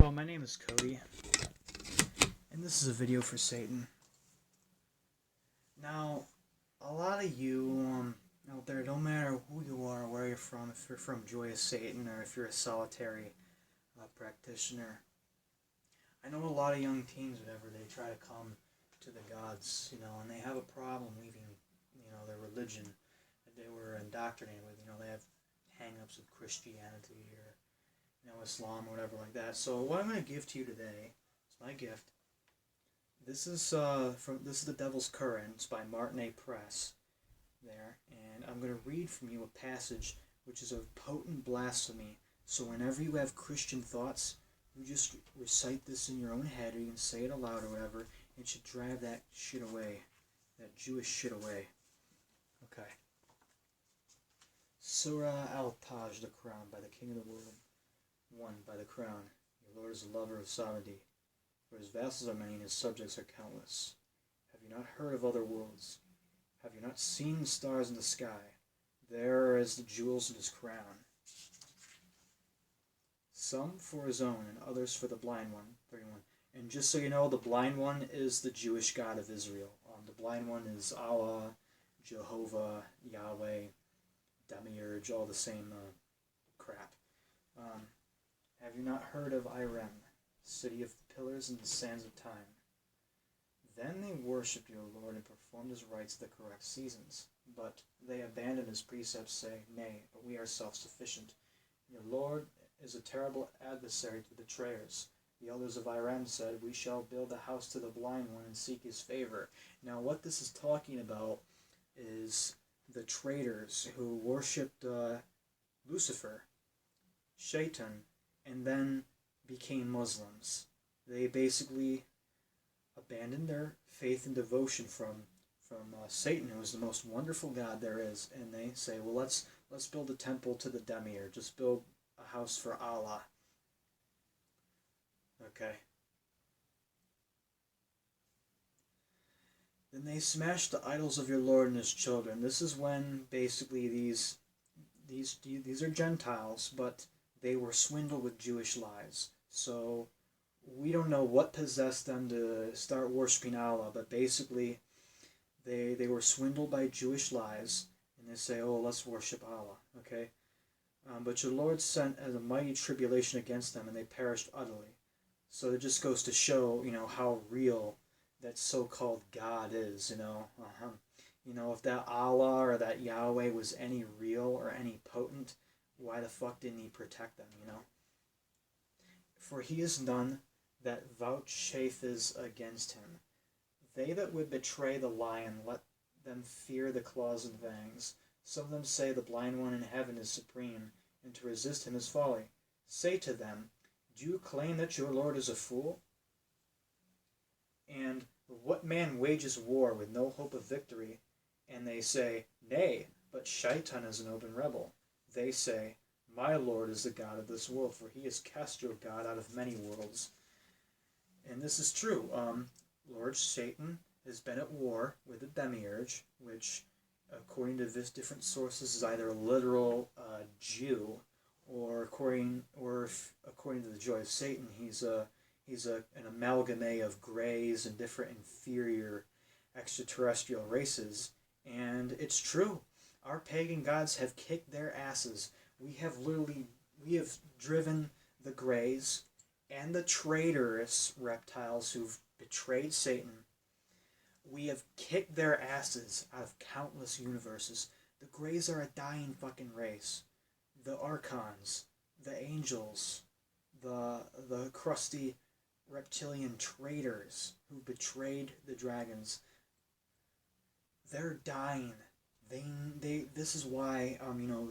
Hello, my name is Cody, and this is a video for Satan. Now, a lot of you out there, don't matter who you are, where you're from, if you're from Joyous Satan or if you're a solitary practitioner, I know a lot of young teens, whenever they try to come to the gods, and they have a problem leaving, their religion that they were indoctrinated with. They have hang-ups with Christianity or Islam or whatever like that. So what I'm going to give to you today is my gift. This is the Devil's Qur'an. It's by Martinet Press there, and I'm going to read from you a passage which is of potent blasphemy. So whenever you have Christian thoughts, you just recite this in your own head, or you can say it aloud or whatever. It should drive that shit away, that Jewish shit away. Okay. Surah al-Taj, the crown, by the King of the World. 1. By the crown. Your Lord is a lover of sovereignty, for his vassals are many and his subjects are countless. Have you not heard of other worlds? Have you not seen the stars in the sky? There are as the jewels in his crown. Some for his own, and others for the blind one. 31. And just so you know, the blind one is the Jewish God of Israel. The blind one is Allah, Jehovah, Yahweh, Demiurge, all the same crap. Have you not heard of Irem, city of the pillars and the sands of time? Then they worshipped your Lord and performed his rites at the correct seasons. But they abandoned his precepts, saying, Nay, but we are self-sufficient. Your Lord is a terrible adversary to the betrayers. The elders of Irem said, We shall build a house to the blind one and seek his favor. Now what this is talking about is the traitors who worshipped Lucifer, Shaitan, and then became Muslims. They basically abandoned their faith and devotion from Satan, who is the most wonderful God there is, and they say, well, let's build a temple to the Demiurge. Just build a house for Allah. Okay. Then they smashed the idols of your Lord and his children. This is when basically these are Gentiles, but they were swindled with Jewish lies. So we don't know what possessed them to start worshiping Allah, but basically they were swindled by Jewish lies, and they say, oh, let's worship Allah, okay? But your Lord sent as a mighty tribulation against them, and they perished utterly. So it just goes to show, how real that so-called God is, if that Allah or that Yahweh was any real or any potent, why the fuck didn't he protect them, For he is none that vouchsafeth against him. They that would betray the lion, let them fear the claws and fangs. Some of them say the blind one in heaven is supreme, and to resist him is folly. Say to them, do you claim that your Lord is a fool? And what man wages war with no hope of victory? And they say, Nay, but Shaitan is an open rebel. They say, My Lord is the God of this world, for he has cast your God out of many worlds. And this is true. Lord Satan has been at war with the Demiurge, which, according to different sources, is either a literal Jew, or according to the Joy of Satan, he's an amalgame of greys and different inferior extraterrestrial races. And it's true. Our pagan gods have kicked their asses. We have driven the greys and the traitorous reptiles who've betrayed Satan. We have kicked their asses out of countless universes. The greys are a dying fucking race. The archons, the angels, the crusty reptilian traitors who betrayed the dragons, they're dying. This is why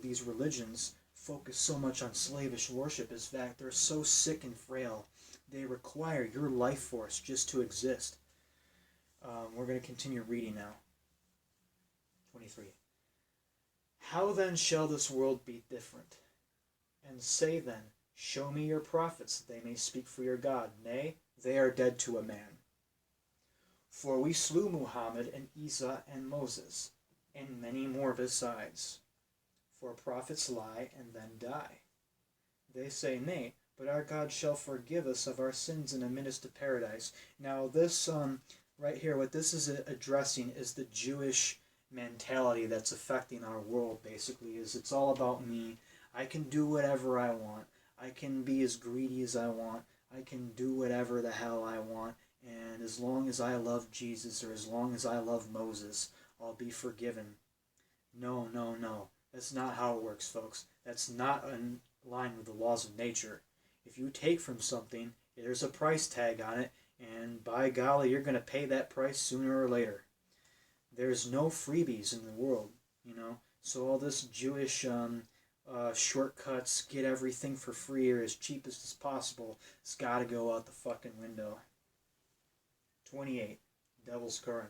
these religions focus so much on slavish worship, is that they're so sick and frail. They require your life force just to exist. We're going to continue reading now. 23. How then shall this world be different? And say then, show me your prophets, that they may speak for your God. Nay, they are dead to a man. For we slew Muhammad and Isa and Moses, and many more besides. For prophets lie and then die. They say, Nay, but our God shall forgive us of our sins and admit us to paradise. Now this right here, what this is addressing is the Jewish mentality that's affecting our world. Basically, is it's all about me. I can do whatever I want. I can be as greedy as I want. I can do whatever the hell I want. And as long as I love Jesus, or as long as I love Moses, I'll be forgiven. No, no, no. That's not how it works, folks. That's not in line with the laws of nature. If you take from something, there's a price tag on it, and by golly, you're going to pay that price sooner or later. There's no freebies in the world, you know. So all this Jewish shortcuts, get everything for free or as cheap as possible, it's got to go out the fucking window. 28. Devil's Qur'an.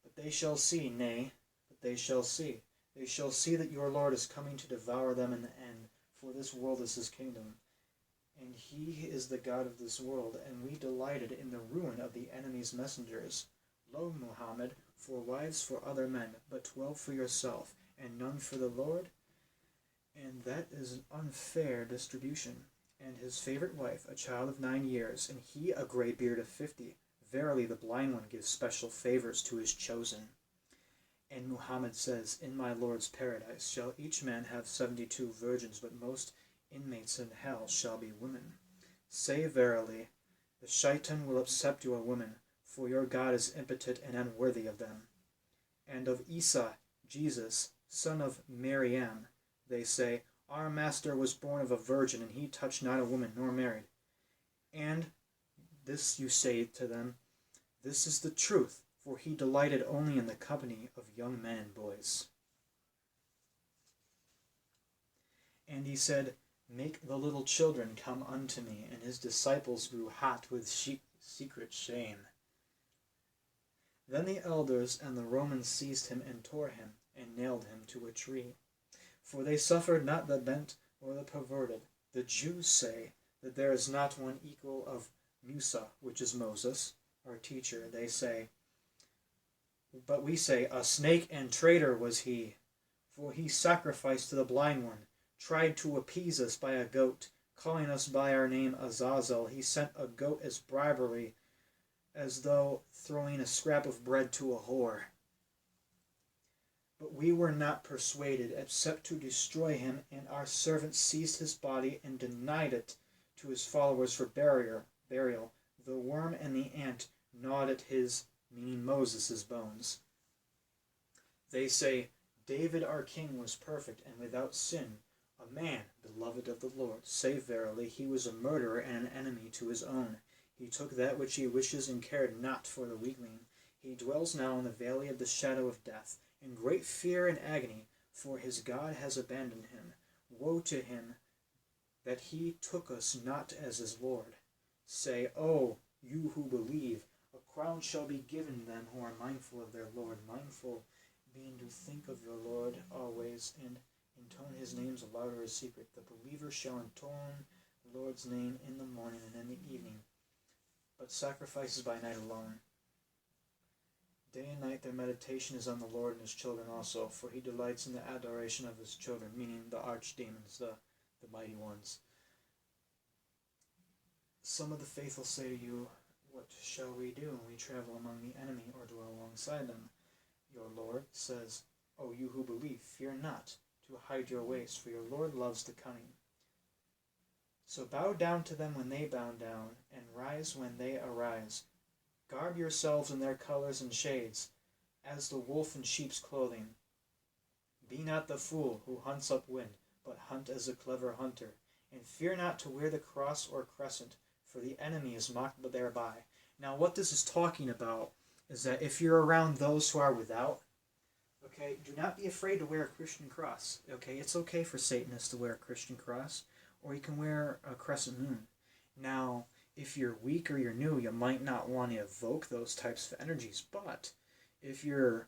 But they shall see, nay, but they shall see. They shall see that your Lord is coming to devour them in the end, for this world is his kingdom. And he is the God of this world, and we delighted in the ruin of the enemy's messengers. Lo, Muhammad, 4 wives for other men, but 12 for yourself, and none for the Lord? And that is an unfair distribution. And his favorite wife, a child of 9 years, and he a grey beard of 50. Verily, the blind one gives special favors to his chosen. And Muhammad says, in my Lord's paradise shall each man have 72 virgins, but most inmates in hell shall be women. Say verily, the shaitan will accept you a woman, for your God is impotent and unworthy of them. And of Isa, Jesus, son of Maryam, they say, our master was born of a virgin, and he touched not a woman nor married. And this you say to them, this is the truth, for he delighted only in the company of young men and boys. And he said, make the little children come unto me, and his disciples grew hot with secret shame. Then the elders and the Romans seized him and tore him, and nailed him to a tree. For they suffered not the bent or the perverted. The Jews say that there is not one equal of Musa, which is Moses, our teacher. They say, but we say, a snake and traitor was he, for he sacrificed to the blind one, tried to appease us by a goat, calling us by our name Azazel. He sent a goat as bribery, as though throwing a scrap of bread to a whore. But we were not persuaded, except to destroy him, and our servants seized his body and denied it to his followers for burial. The worm and the ant gnawed at his, meaning Moses' bones. They say, David our king was perfect and without sin, a man beloved of the Lord. Say verily, he was a murderer and an enemy to his own. He took that which he wishes and cared not for the weakling. He dwells now in the valley of the shadow of death, in great fear and agony, for his God has abandoned him. Woe to him that he took us not as his Lord. Say, O you who believe, a crown shall be given them who are mindful of their Lord, mindful being to think of your Lord always, and intone his names aloud or secret. The believer shall intone the Lord's name in the morning and in the evening, but sacrifices by night alone. Day and night their meditation is on the Lord and his children also, for he delights in the adoration of his children, meaning the archdemons, the mighty ones. Some of the faithful say to you, what shall we do when we travel among the enemy or dwell alongside them? Your Lord says, O you who believe, fear not to hide your ways, for your Lord loves the cunning. So bow down to them when they bow down, and rise when they arise. Garb yourselves in their colors and shades, as the wolf in sheep's clothing. Be not the fool who hunts up wind, but hunt as a clever hunter. And fear not to wear the cross or crescent, for the enemy is mocked thereby. Now what this is talking about is that if you're around those who are without, okay, do not be afraid to wear a Christian cross. Okay, it's okay for Satanists to wear a Christian cross, or you can wear a crescent moon. Now, if you're weak or you're new, you might not want to evoke those types of energies, but if you're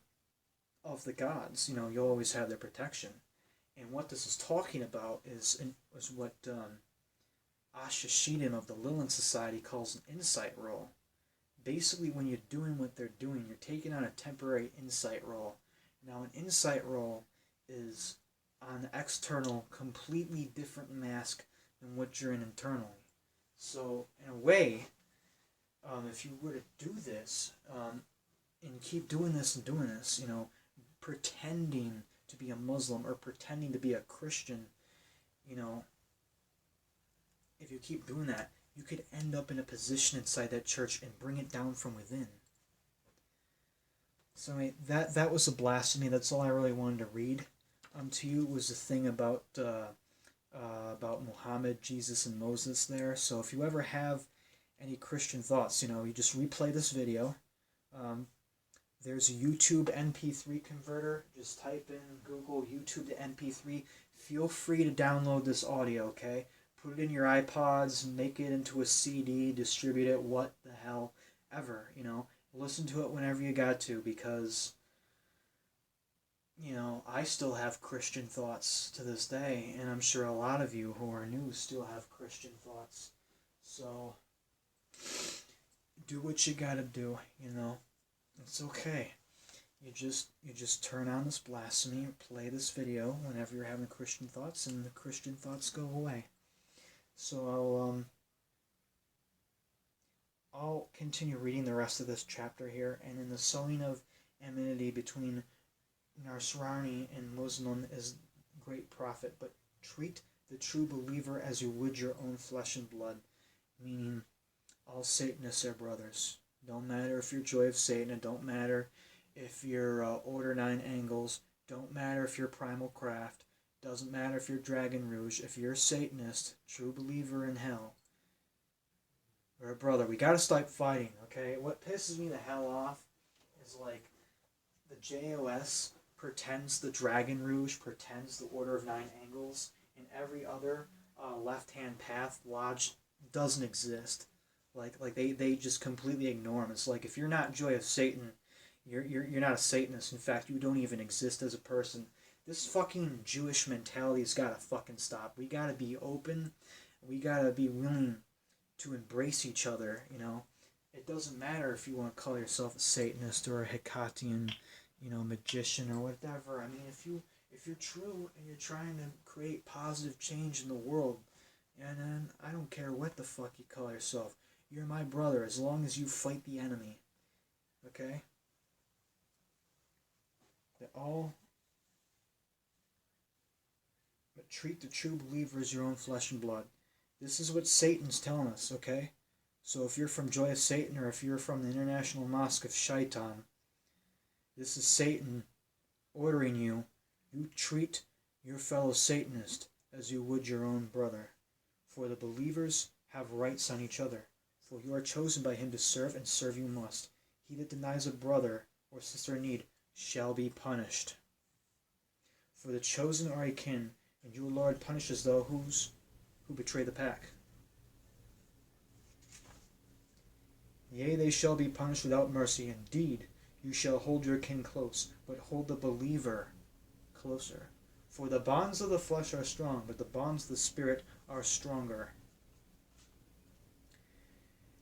of the gods, you'll always have their protection. And what this is talking about is what Ashashidim of the Lilith Society calls an insight roll. Basically, when you're doing what they're doing, you're taking on a temporary insight roll. Now, an insight roll is an external, completely different mask than what you're in internally. So, in a way, if you were to do this, and keep doing this and doing this, pretending to be a Muslim or pretending to be a Christian, if you keep doing that, you could end up in a position inside that church and bring it down from within. So that was a blasphemy. That's all I really wanted to read to you, was the thing about Muhammad, Jesus, and Moses there. So if you ever have any Christian thoughts, you just replay this video. There's a YouTube MP3 converter. Just type in Google YouTube to MP3. Feel free to download this audio, okay? Put it in your iPods, make it into a CD, distribute it, what the hell ever, Listen to it whenever you got to, because, I still have Christian thoughts to this day, and I'm sure a lot of you who are new still have Christian thoughts. So, do what you gotta do, It's okay. You just turn on this blasphemy, play this video whenever you're having Christian thoughts, and the Christian thoughts go away. So I'll continue reading the rest of this chapter here, and in the sowing of enmity between Nasrani and Muslim is great profit, but treat the true believer as you would your own flesh and blood, meaning all Satanists are brothers. Don't matter if you're Joy of Satan, it don't matter if you're Order 9 Angles, don't matter if you're Primal Craft, doesn't matter if you're Dragon Rouge, if you're a Satanist, true believer in hell, or a brother. We gotta stop fighting, okay? What pisses me the hell off is the JOS pretends the Dragon Rouge, pretends the Order of 9 Angles, and every other left-hand path lodge doesn't exist. They just completely ignore them. It's like, if you're not Joy of Satan, you're not a Satanist. In fact, you don't even exist as a person. This fucking Jewish mentality's gotta fucking stop. We gotta be open. We gotta be willing to embrace each other, It doesn't matter if you want to call yourself a Satanist or a Hecatian, magician or whatever. I mean, if you're true and you're trying to create positive change in the world, and then I don't care what the fuck you call yourself. You're my brother as long as you fight the enemy. Okay? But treat the true believer as your own flesh and blood. This is what Satan's telling us, okay? So if you're from Joy of Satan, or if you're from the International Mosque of Shaitan, this is Satan ordering you treat your fellow Satanist as you would your own brother. For the believers have rights on each other. For you are chosen by him to serve, and serve you must. He that denies a brother or sister in need shall be punished. For the chosen are a kin, and your Lord punishes those who betray the pack. Yea, they shall be punished without mercy. Indeed, you shall hold your kin close, but hold the believer closer. For the bonds of the flesh are strong, but the bonds of the Spirit are stronger.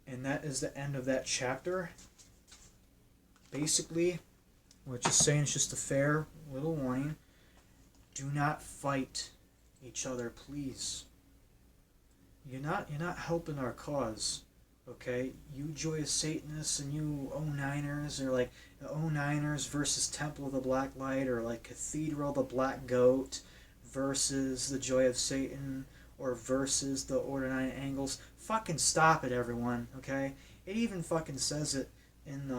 And that is the end of that chapter. Basically, what it's saying is just a fair little warning. Do not fight each other, please. You're not helping our cause, okay? You Joyous Satanists and you O9ers, or like the O9ers versus Temple of the Black Light, or like Cathedral of the Black Goat versus the Joy of Satan, or versus the Order 9 Angles. Fucking stop it, everyone, okay? It even fucking says it in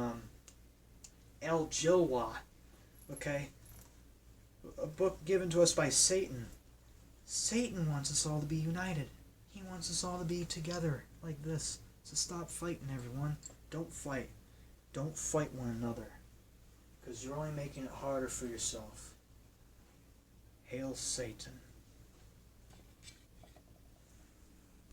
El Jilwa, okay? A book given to us by Satan. Satan wants us all to be united. He wants us all to be together like this. So stop fighting, everyone. Don't fight. Don't fight one another, because you're only making it harder for yourself. Hail Satan.